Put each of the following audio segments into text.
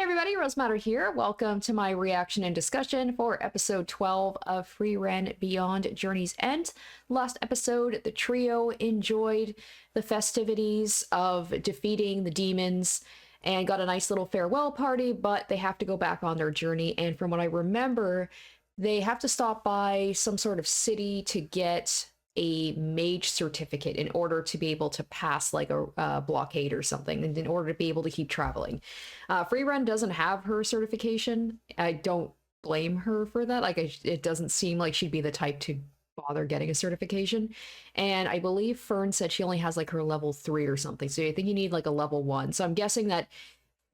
Everybody, Rose Matter here. Welcome to my reaction and discussion for episode 12 of Frieren Beyond Journey's End. Last episode, the trio enjoyed the festivities of defeating the demons and got a nice little farewell party, but they have to go back on their journey. And from what I remember, they have to stop by some sort of city to get a mage certificate in order to be able to pass like a blockade or something, and in order to be able to keep traveling. Frieren doesn't have her certification. I don't blame her for that. It doesn't seem like she'd be the type to bother getting a certification. And I believe Fern said she only has like her level 3 or something. So I think you need like a level 1. So I'm guessing that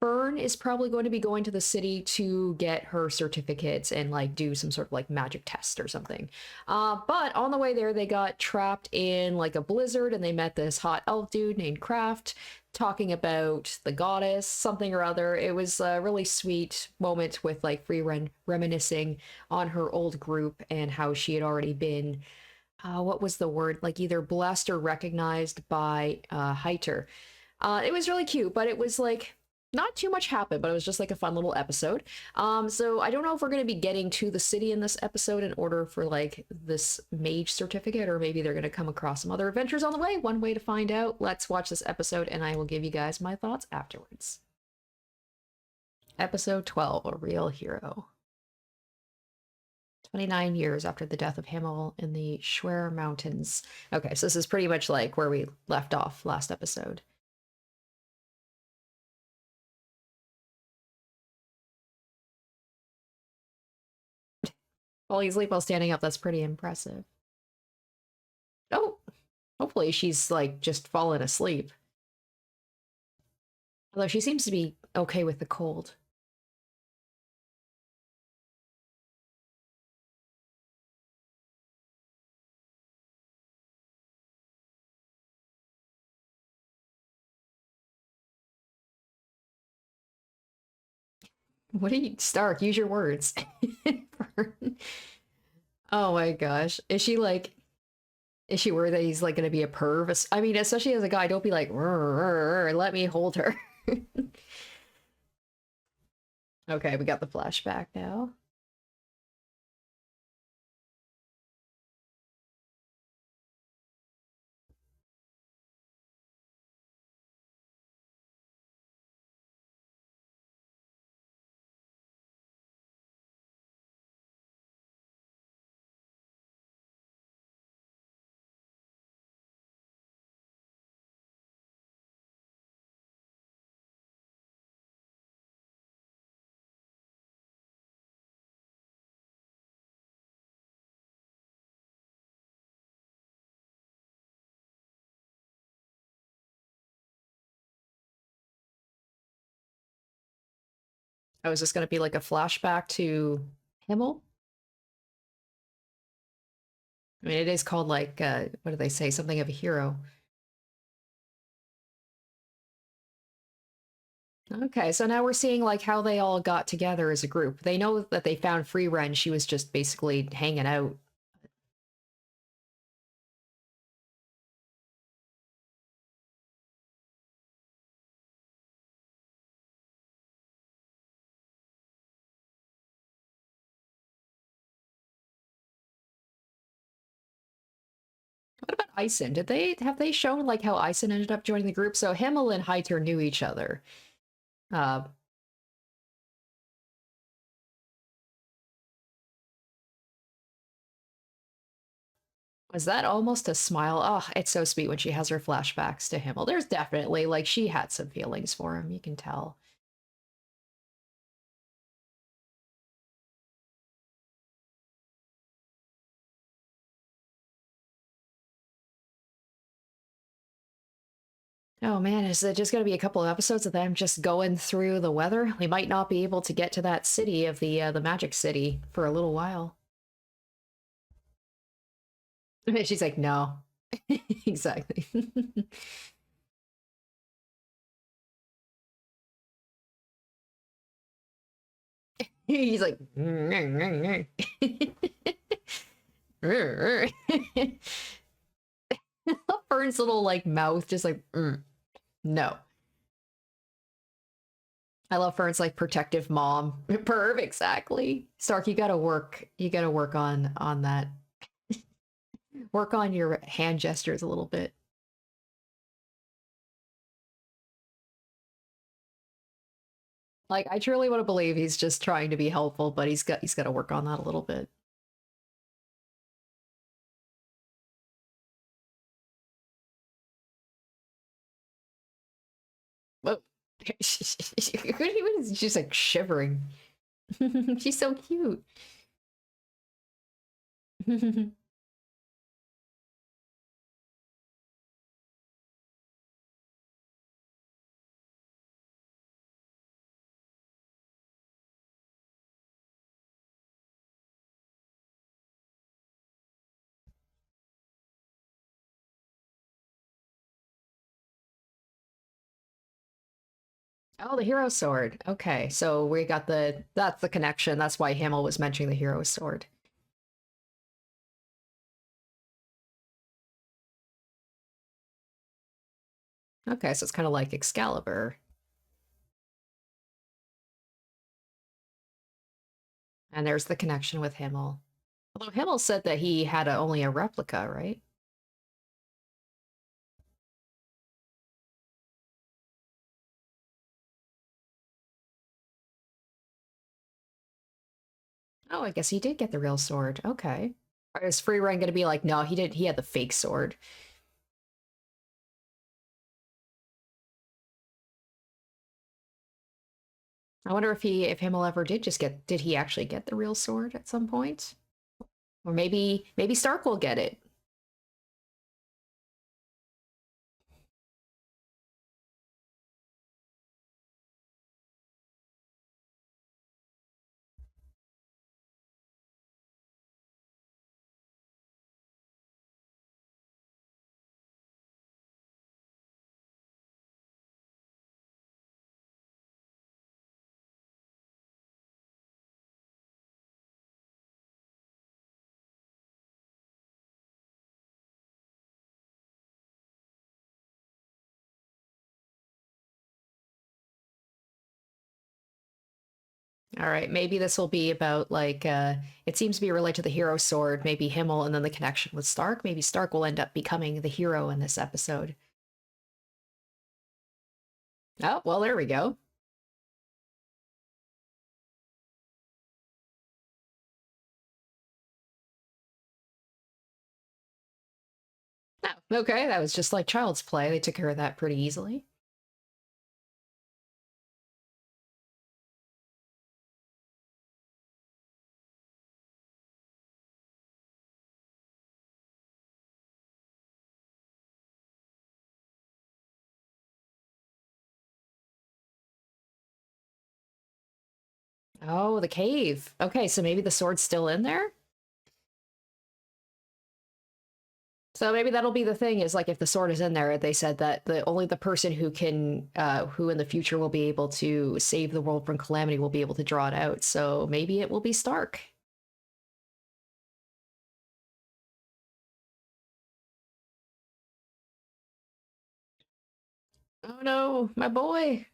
Fern is probably going to be going to the city to get her certificates and like do some sort of like magic test or something. But on the way there, they got trapped in like a blizzard and they met this hot elf dude named Kraft talking about the goddess, something or other. It was a really sweet moment with like Frieren reminiscing on her old group and how she had already been, what was the word? Like either blessed or recognized by Heiter. It was really cute, but it was like not too much happened, but it was just like a fun little episode. So I don't know if we're going to be getting to the city in this episode in order for like this mage certificate, or maybe they're going to come across some other adventures on the way. One way to find out. Let's watch this episode and I will give you guys my thoughts afterwards. Episode 12, A Real Hero. 29 years after the death of Himmel in the Schwer Mountains. Okay, so this is pretty much like where we left off last episode. Falling asleep while standing up, that's pretty impressive. Oh, hopefully she's like just fallen asleep. Although she seems to be okay with the cold. What are you, Stark? Use your words. Oh my gosh. Is she worried that he's like gonna be a perv? I mean, especially as a guy, don't be like, let me hold her. Okay, we got the flashback now. Oh, is this gonna be like a flashback to Himmel? I mean, it is called like, what do they say? Something of a hero. Okay, so now we're seeing like how they all got together as a group. They know that they found Frieren. She was just basically hanging out. What about Ison? Have they shown like how Ison ended up joining the group? So Himmel and Heiter knew each other. Uh, was that almost a smile? Oh, it's so sweet when she has her flashbacks to Himmel. There's definitely like she had some feelings for him. You can tell. Oh man, is it just going to be a couple of episodes of them just going through the weather? We might not be able to get to that city of the Magic City for a little while. And she's like, no. Exactly. He's like, Fern's little like mouth just like, no. I love Fern's like protective mom. Perv, exactly. Stark, you gotta work on that. Work on your hand gestures a little bit. Like I truly want to believe he's just trying to be helpful, but he's got to work on that a little bit. Whoa. She's like shivering. She's so cute. Oh, the hero sword. Okay, so we got that's the connection. That's why Himmel was mentioning the hero sword. Okay, so it's kind of like Excalibur. And there's the connection with Himmel. Although Himmel said that he had only a replica, right? Oh, I guess he did get the real sword. Okay. Or is Frieren going to be like, no, he did. He had the fake sword. I wonder if Himmel ever did he actually get the real sword at some point? Or maybe Stark will get it. All right, maybe this will be about like it seems to be related to the hero sword, maybe Himmel and then the connection with Stark. Maybe Stark will end up becoming the hero in this episode. Oh, well, there we go. Oh, okay, that was just like child's play. They took care of that pretty easily. Oh, the cave. Okay, so maybe the sword's still in there? So maybe that'll be the thing is like if the sword is in there, they said that the only the person who can who in the future will be able to save the world from calamity will be able to draw it out. So maybe it will be Stark. Oh no, my boy.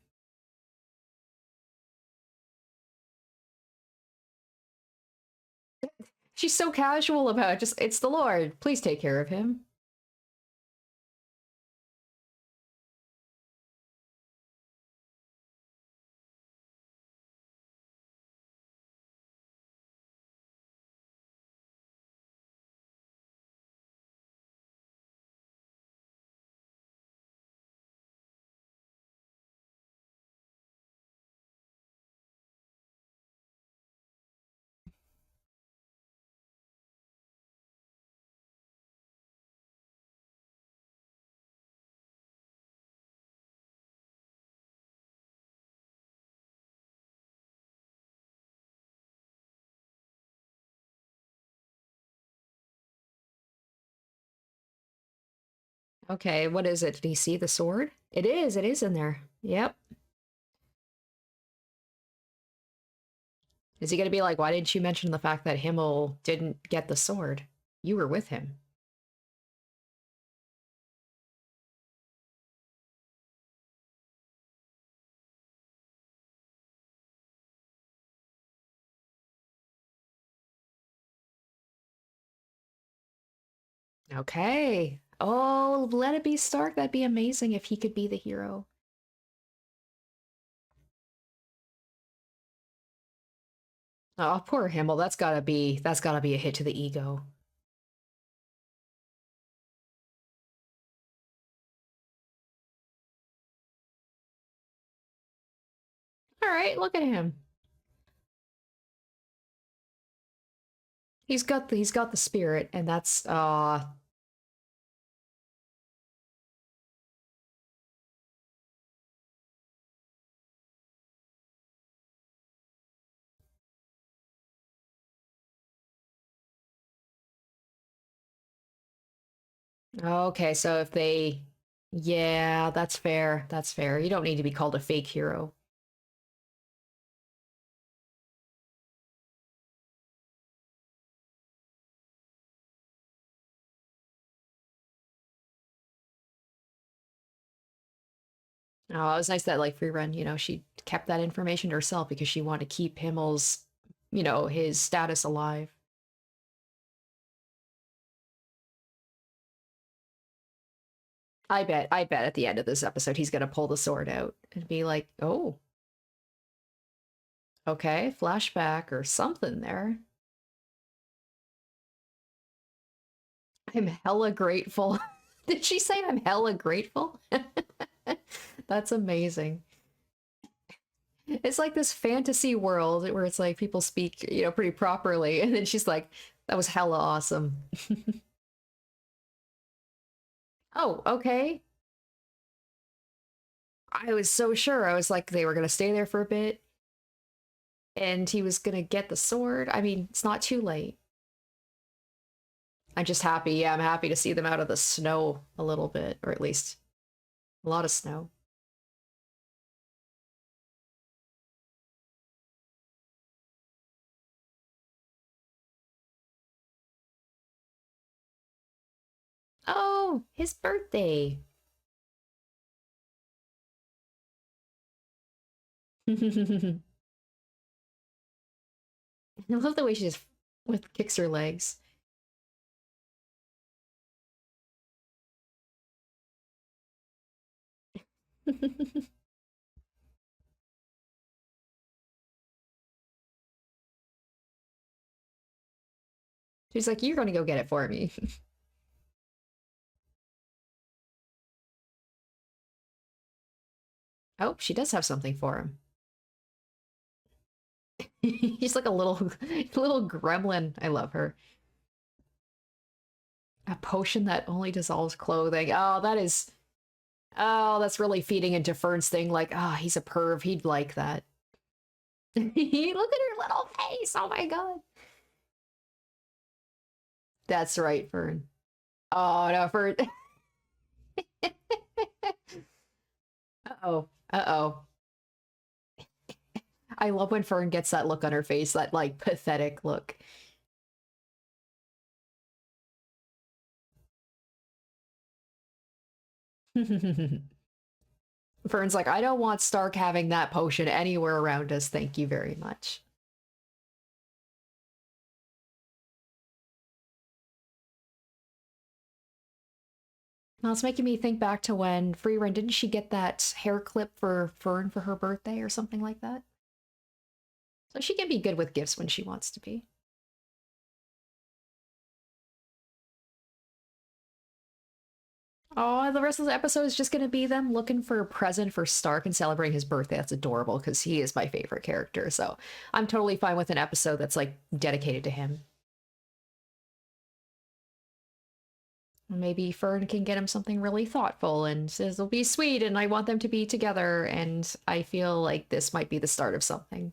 She's so casual about it. Just it's the Lord. Please take care of him. Okay, what is it? Did he see the sword? It is in there. Yep. Is he gonna be like, why didn't you mention the fact that Himmel didn't get the sword? You were with him. Okay. Oh, let it be Stark. That'd be amazing if he could be the hero. Oh, poor Himmel. That's gotta be a hit to the ego. All right, look at him. He's got the spirit, and that's okay, so if they yeah, that's fair. That's fair. You don't need to be called a fake hero. Oh, it was nice that like Frieren, she kept that information to herself because she wanted to keep Himmel's, his status alive. I bet at the end of this episode he's gonna pull the sword out and be like, "Oh, okay, flashback or something there." I'm hella grateful. Did she say I'm hella grateful? That's amazing. It's like this fantasy world where it's like people speak, pretty properly, and then she's like, "That was hella awesome." Oh, okay. I was so sure. I was like, they were gonna stay there for a bit, and he was gonna get the sword. I mean, it's not too late. I'm just happy. Yeah, I'm happy to see them out of the snow a little bit, or at least a lot of snow. Oh, his birthday. I love the way she just with kicks her legs. She's like, "You're gonna go get it for me." Oh, she does have something for him. He's like a little little gremlin. I love her. A potion that only dissolves clothing. Oh, that's really feeding into Fern's thing. Like, he's a perv. He'd like that. Look at her little face. Oh my god. That's right, Fern. Oh no, Fern. Uh-oh. Uh-oh. I love when Fern gets that look on her face, that like pathetic look. Fern's like, I don't want Stark having that potion anywhere around us. Thank you very much. Now it's making me think back to when Frieren, didn't she get that hair clip for Fern for her birthday or something like that? So she can be good with gifts when she wants to be. Oh, the rest of the episode is just going to be them looking for a present for Stark and celebrating his birthday. That's adorable because he is my favorite character. So I'm totally fine with an episode that's like dedicated to him. Maybe Fern can get him something really thoughtful and says it'll be sweet and I want them to be together. And I feel like this might be the start of something.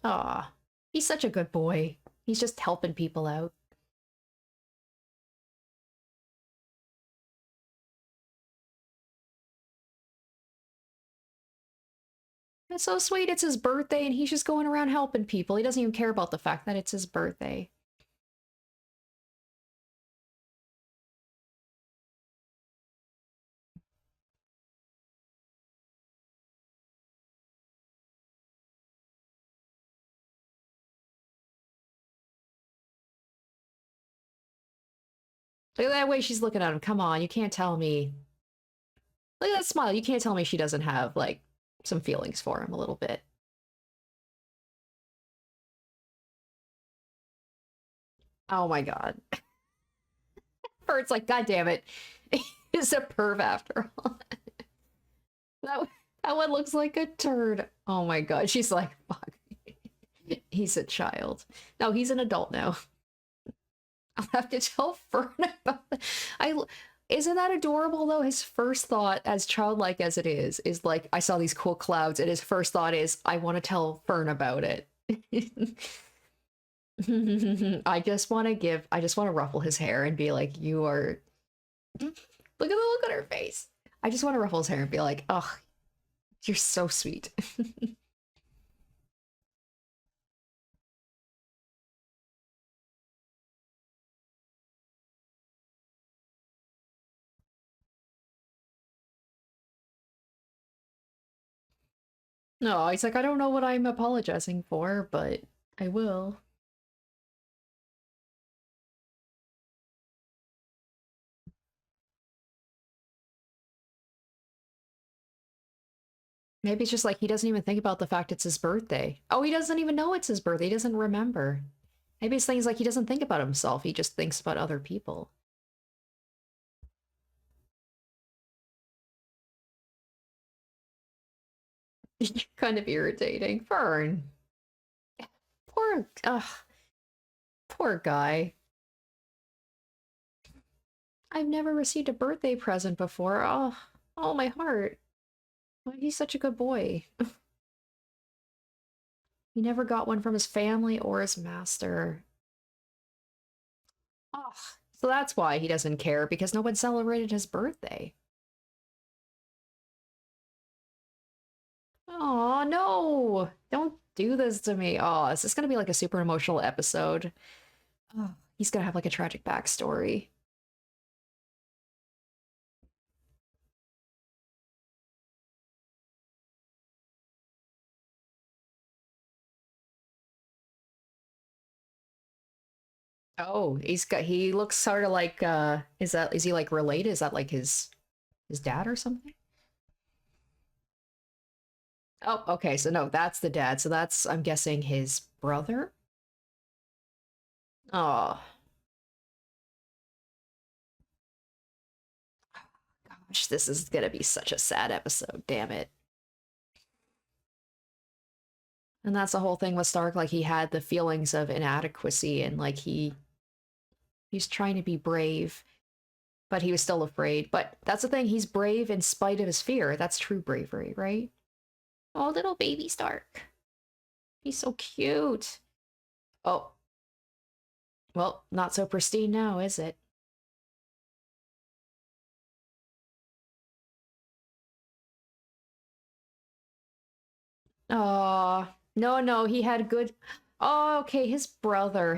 Aw, he's such a good boy. He's just helping people out. It's so sweet. It's his birthday and he's just going around helping people. He doesn't even care about the fact that it's his birthday. Look at that way she's looking at him. Come on, you can't tell me. Look at that smile. You can't tell me she doesn't have, like, some feelings for him a little bit. Oh my god. Bert's like, God damn it. He's a perv after all. That, that one looks like a turd. Oh my god. She's like, fuck. He's a child. No, he's an adult now. I'll have to tell Fern about it. Isn't that adorable though? His first thought, as childlike as it is like, I saw these cool clouds, and his first thought is, I want to tell Fern about it. I just want to ruffle his hair and be like, you are. Look at the look on her face. I just want to ruffle his hair and be like, oh, you're so sweet. No, he's like, I don't know what I'm apologizing for, but I will. Maybe it's just like he doesn't even think about the fact it's his birthday. Oh, he doesn't even know it's his birthday. He doesn't remember. Maybe it's things like he doesn't think about himself. He just thinks about other people. Kind of irritating. Fern. Poor guy. I've never received a birthday present before. Oh, my heart. Why, he's such a good boy. He never got one from his family or his master. Oh, so that's why he doesn't care, because no one celebrated his birthday. Oh, no. Don't do this to me. Oh, is this going to be like a super emotional episode? Oh, he's going to have like a tragic backstory. Oh, he looks sort of like is he like related? Is that like his dad or something? Oh, okay. So no, that's the dad. So that's, I'm guessing, his brother. Oh, gosh, this is gonna be such a sad episode. Damn it. And that's the whole thing with Stark. Like, he had the feelings of inadequacy, and like he's trying to be brave, but he was still afraid. But that's the thing. He's brave in spite of his fear. That's true bravery, right? Oh, little baby Stark. He's so cute. Oh, well, not so pristine now, is it? Oh, no, no, he had good. Oh, okay, his brother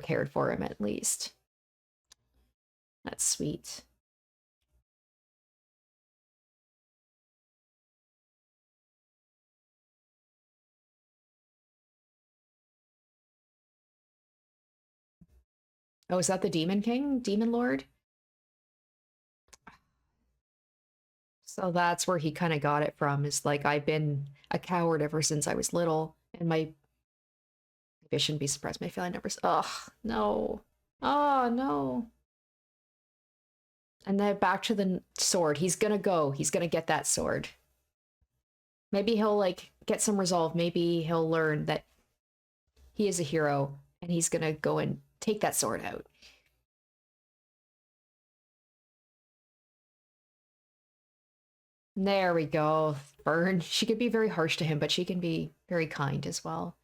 cared for him at least. That's sweet. Oh, is that the Demon King? Demon Lord? So that's where he kind of got it from, is like, I've been a coward ever since I was little, and my, maybe I shouldn't be surprised. My family never. Ugh, no. Oh, no. And then back to the sword. He's gonna go. He's gonna get that sword. Maybe he'll like get some resolve. Maybe he'll learn that he is a hero, and he's gonna go and take that sword out. There we go. Burn. She could be very harsh to him, but she can be very kind as well.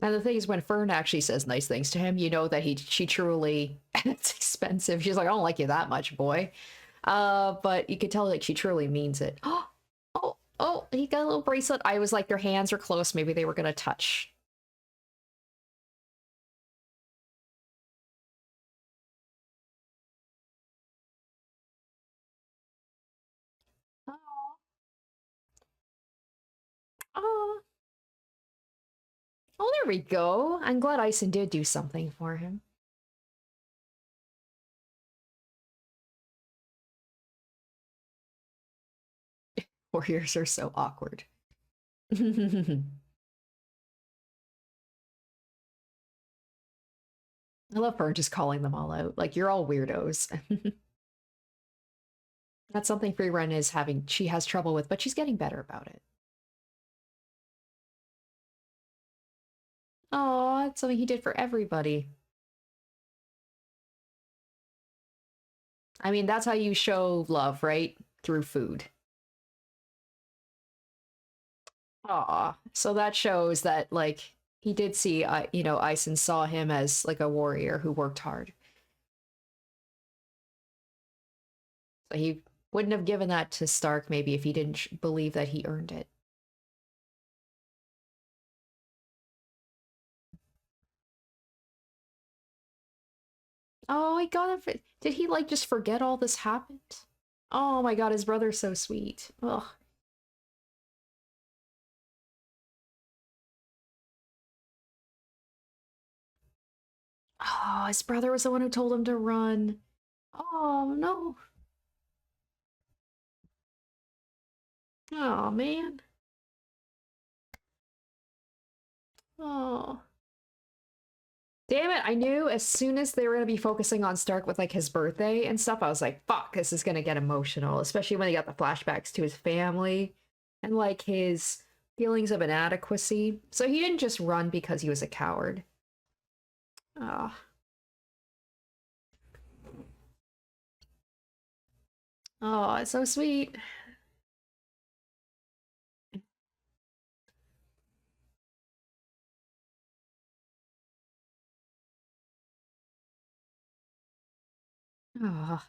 And the thing is, when Fern actually says nice things to him, you know that she truly, it's expensive. She's like, I don't like you that much, boy. But you could tell like she truly means it. Oh, he got a little bracelet. I was like, their hands are close. Maybe they were gonna touch. Oh, oh, there we go. I'm glad Ison did do something for him. Warriors are so awkward. I love her just calling them all out. Like, you're all weirdos. That's something Frieren is having, she has trouble with, but she's getting better about it. Oh, it's something he did for everybody. I mean, that's how you show love, right? Through food. Aw. So that shows that, like, he did see, Ison saw him as, like, a warrior who worked hard. So he wouldn't have given that to Stark, maybe, if he didn't believe that he earned it. Oh, he got him. Did he, like, just forget all this happened? Oh my god, his brother's so sweet. Ugh. Oh, his brother was the one who told him to run. Oh, no. Oh, man. Oh. Damn it, I knew as soon as they were going to be focusing on Stark with, like, his birthday and stuff, I was like, fuck, this is going to get emotional, especially when he got the flashbacks to his family and, like, his feelings of inadequacy. So he didn't just run because he was a coward. Oh. Oh, it's so sweet. Oh.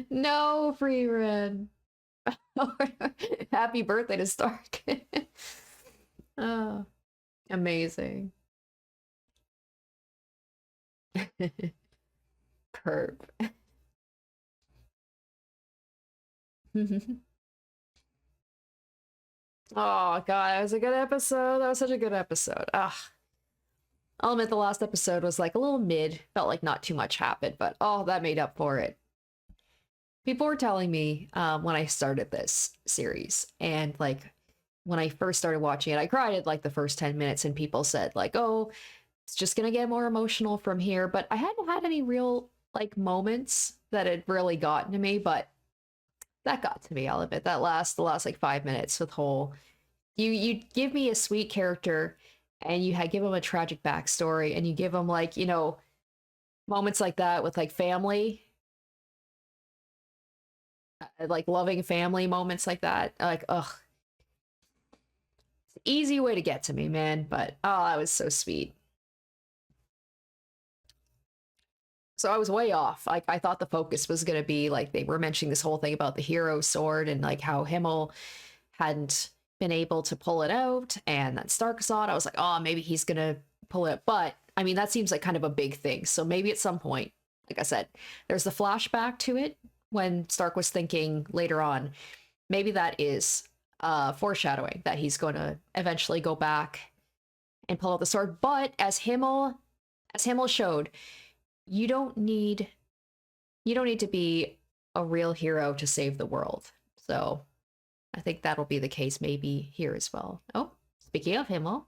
No, Frieren. Happy birthday to Stark. Oh, amazing. Perp. Oh god, that was a good episode. That was such a good episode. Ah, I'll admit the last episode was like a little mid. Felt like not too much happened, but oh, that made up for it. People were telling me when I started this series, and like when I first started watching it, I cried at like the first 10 minutes, and people said like, "Oh, it's just gonna get more emotional from here." But I hadn't had any real like moments that had really gotten to me, but that got to me. I'll admit the last like 5 minutes with whole you give me a sweet character and you give him a tragic backstory and you give him like moments like that with like family, like loving family moments like that, like ugh, easy way to get to me, man. But oh, that was so sweet. So I was way off. Like I thought the focus was gonna be like they were mentioning this whole thing about the hero sword and like how Himmel hadn't been able to pull it out, and that Stark saw it. I was like, oh, maybe he's gonna pull it. But I mean, that seems like kind of a big thing. So maybe at some point, like I said, there's the flashback to it when Stark was thinking later on. Maybe that is foreshadowing that he's going to eventually go back and pull out the sword. But as Himmel showed, you don't need you don't need to be a real hero to save the world. So I think that'll be the case maybe here as well. Oh, speaking of Himmel.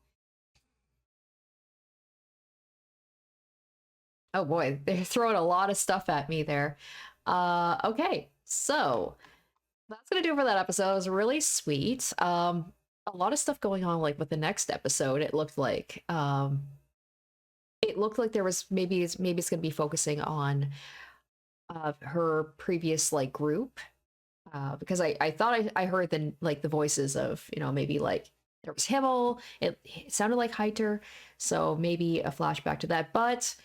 Oh boy, they're throwing a lot of stuff at me there. Okay, so that's gonna do it for that episode. It was really sweet. A lot of stuff going on like with the next episode. It looked like there was maybe it's gonna be focusing on her previous like group because I thought I heard the voices of maybe like there was Himmel. It sounded like Heiter, so maybe a flashback to that. But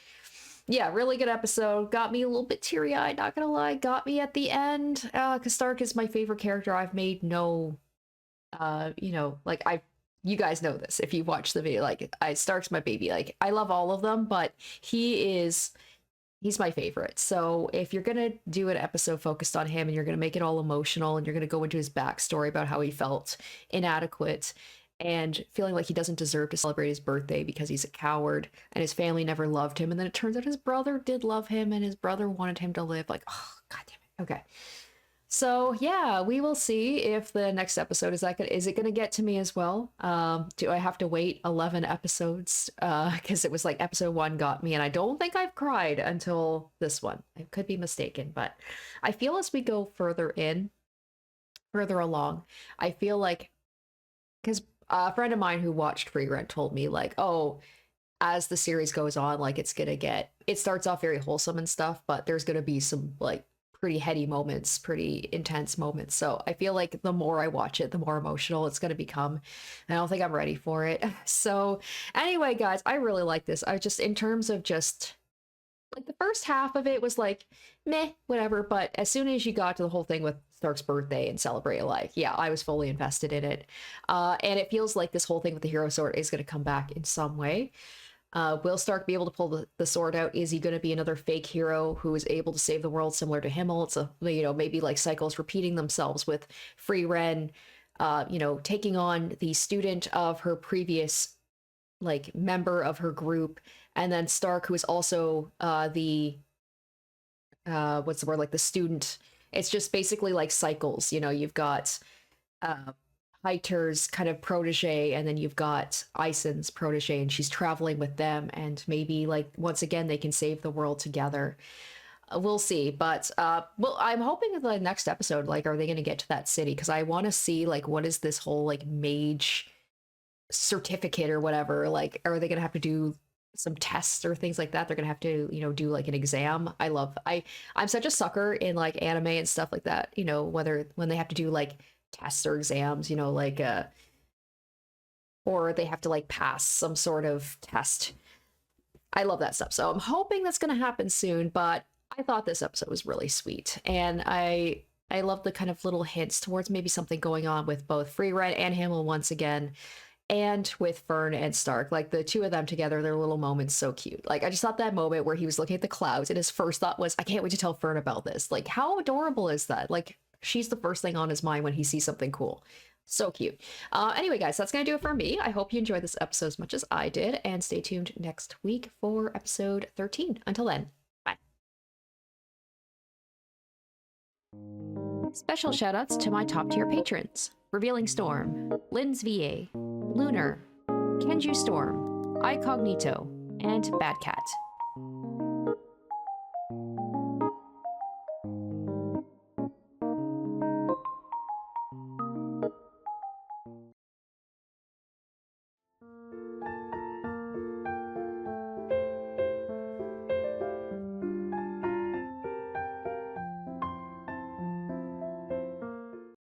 yeah, really good episode. Got me a little bit teary eyed. Not gonna lie, got me at the end. Cause Stark is my favorite character. I've made no, like I. You guys know this if you watch the video. Like, Stark's my baby. Like, I love all of them, but he is he's my favorite. So if you're gonna do an episode focused on him and you're gonna make it all emotional and you're gonna go into his backstory about how he felt inadequate and feeling like he doesn't deserve to celebrate his birthday because he's a coward and his family never loved him, and then it turns out his brother did love him and his brother wanted him to live, like, oh god damn it. Okay. So yeah, we will see if the next episode is that good. Is it going to get to me as well? Do I have to wait 11 episodes? Because it was like episode 1 got me, and I don't think I've cried until this one. I could be mistaken, but I feel as we go further along, I feel like, because a friend of mine who watched Frieren told me like, oh, as the series goes on, like it starts off very wholesome and stuff, but there's gonna be some like pretty heady moments, pretty intense moments. So I feel like the more I watch it, the more emotional it's gonna become. I don't think I'm ready for it. So anyway, guys, I really like this. I just, in terms of just like the first half of it was like meh, whatever, but as soon as you got to the whole thing with Stark's birthday and celebrate life, yeah, I was fully invested in it. And it feels like this whole thing with the hero sword is going to come back in some way. Will Stark be able to pull the sword out? Is he going to be another fake hero who is able to save the world, similar to Himmel? It's a, you know, maybe like cycles repeating themselves with Frieren, you know, taking on the student of her previous like member of her group, and then Stark, who is also the what's the word, like the student. It's just basically like cycles, you know. You've got Heiter's kind of protege, and then you've got Isen's protege, and she's traveling with them, and maybe like once again they can save the world together. We'll see, but well, I'm hoping in the next episode, like, are they going to get to that city? Because I want to see like what is this whole like mage certificate or whatever. Like, are they going to have to do some tests or things like that? They're going to have to, you know, do like an exam. I'm such a sucker in like anime and stuff like that, you know, whether when they have to do like tests or exams, you know, like or they have to like pass some sort of test. I love that stuff. So I'm hoping that's going to happen soon, but I thought this episode was really sweet, and I love the kind of little hints towards maybe something going on with both Frieren and Himmel once again, and with Fern and Stark. Like the two of them together, their little moments so cute. Like I just thought that moment where he was looking at the clouds and his first thought was, I can't wait to tell Fern about this. Like how adorable is that? Like she's the first thing on his mind when he sees something cool. So cute. Anyway, guys, that's gonna do it for me. I hope you enjoyed this episode as much as I did, and stay tuned next week for episode 13. Until then, bye. Special shoutouts to my top tier patrons: Revealing Storm, Lynn's VA, Lunar, Kenju Storm, Icognito, and Bad Cat.